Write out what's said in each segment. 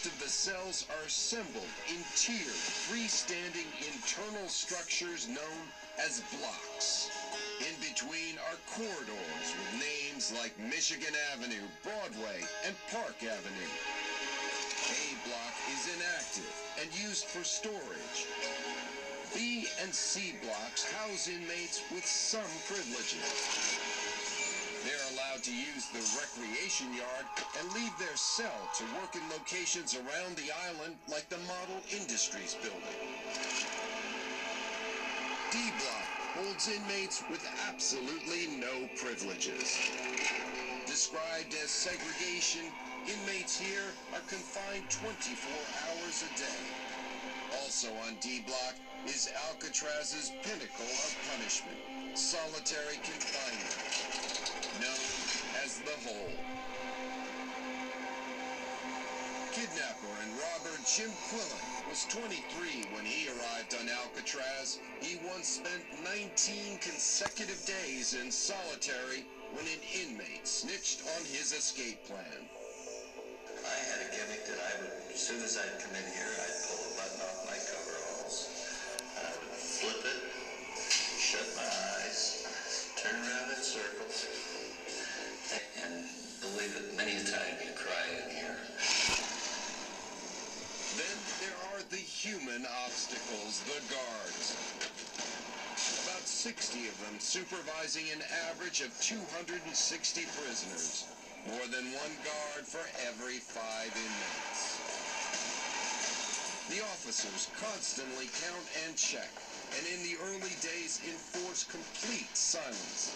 Most of the cells are assembled in tiered, freestanding internal structures known as blocks. In between are corridors with names like Michigan Avenue, Broadway, and Park Avenue. A block is inactive and used for storage. B and C blocks house inmates with some privileges. They're allowed to use the recreation yard and leave their cell to work in locations around the island like the Model Industries building. D block holds inmates with absolutely no privileges. Described as segregation, inmates here are confined 24 hours a day. Also on D block is Alcatraz's pinnacle of punishment, solitary confinement, known as the Hole. Kidnapper and robber Jim Quillen was 23 when he arrived on Alcatraz. He once spent 19 consecutive days in solitary when an inmate snitched on his escape plan. I had a gimmick that I would, as soon as I'd come in here, I'd pull a button off my coveralls. I would flip it, shut my eyes, turn around in circles, and believe it, many a time you cry in here. Then there are the human obstacles, the guards. About 60 of them supervising an average of 260 prisoners. More than one guard for every 5 inmates. The officers constantly count and check, and in the early days enforce complete silence.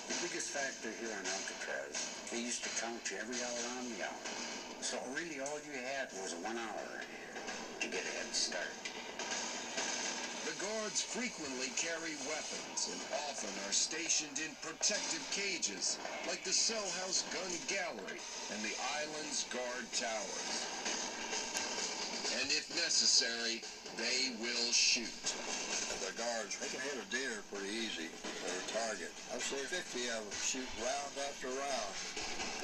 The biggest factor here on Alcatraz, they used to count you every hour on the hour. So really all you had was 1 hour to get a head start. The guards frequently carry weapons and often are stationed in protective cages like the cell house gun gallery and the island's guard towers. And if necessary, they will shoot. The guards, they can hit a deer pretty easy or a target. I've seen 50 of them shoot round after round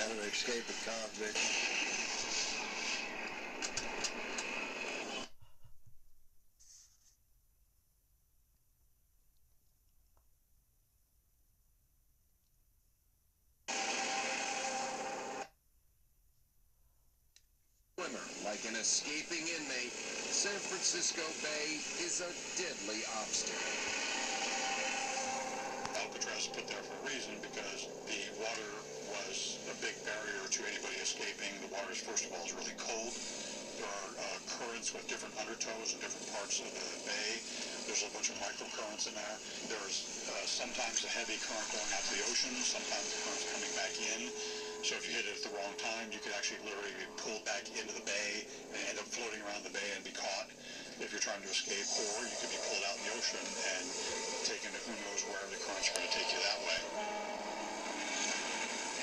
at an escaping convict. Like an escaping inmate, San Francisco Bay is a deadly obstacle. Alcatraz put there for a reason because the water was a big barrier to anybody escaping. The water, first of all, is really cold. There are currents with different undertows in different parts of the bay. There's a bunch of microcurrents in there. There's sometimes a heavy current going out to the ocean, sometimes the current's coming back in. So if you hit it at the wrong time, you could actually literally be pulled back into the bay and end up floating around the bay and be caught if you're trying to escape, or you could be pulled out in the ocean and taken to who knows wherever the currents are going to take you that way.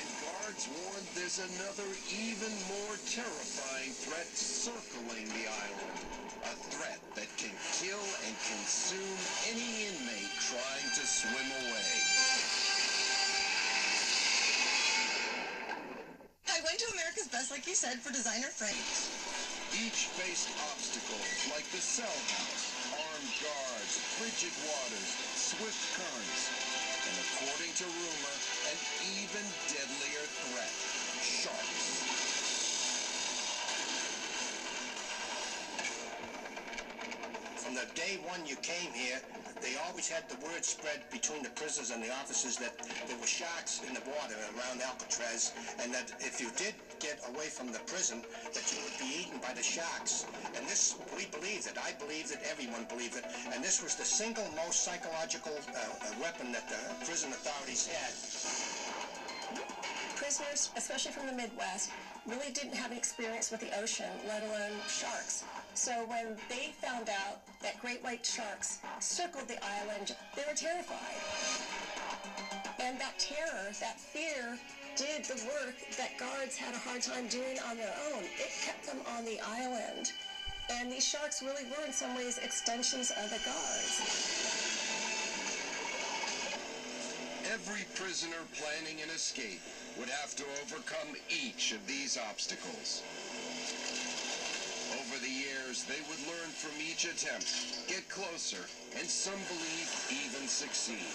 And guards warn there's another even more terrifying threat circling the island. A threat that can kill and consume any inmate trying to swim away. I went to America's Best, like you said, for designer frames. Each faced obstacles like the cell house, armed guards, frigid waters, swift currents, and according to rumor, an even deadlier threat, sharks. From the day one you came here, they always had the word spread between the prisoners and the officers that there were sharks in the water around Alcatraz, and that if you did get away from the prison, that you would be eaten by the sharks. And this, we believed it. I believed it. Everyone believed it. And this was the single most psychological weapon that the prison authorities had. Prisoners, especially from the Midwest, really didn't have an experience with the ocean, let alone sharks. So when they found out that great white sharks circled the island, they were terrified. And that terror, that fear, did the work that guards had a hard time doing on their own. It kept them on the island. And these sharks really were, in some ways, extensions of the guards. Every prisoner planning an escape would have to overcome each of these obstacles. they would learn from each attempt, get closer, and some believe even succeed.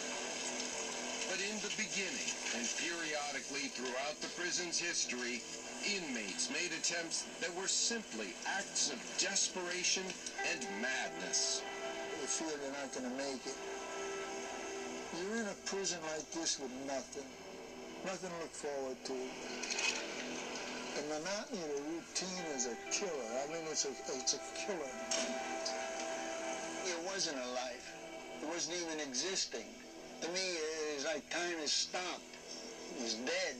But in the beginning, and periodically throughout the prison's history, inmates made attempts that were simply acts of desperation and madness. You feel you're not going to make it. You're in a prison like this with nothing to look forward to. The monotony of the routine is a killer. I mean, it's a killer. It wasn't a life. It wasn't even existing. To me, it's like time has stopped. It was dead.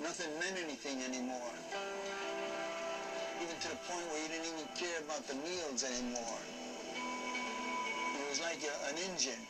Nothing meant anything anymore. Even to the point where you didn't even care about the meals anymore. It was like an engine.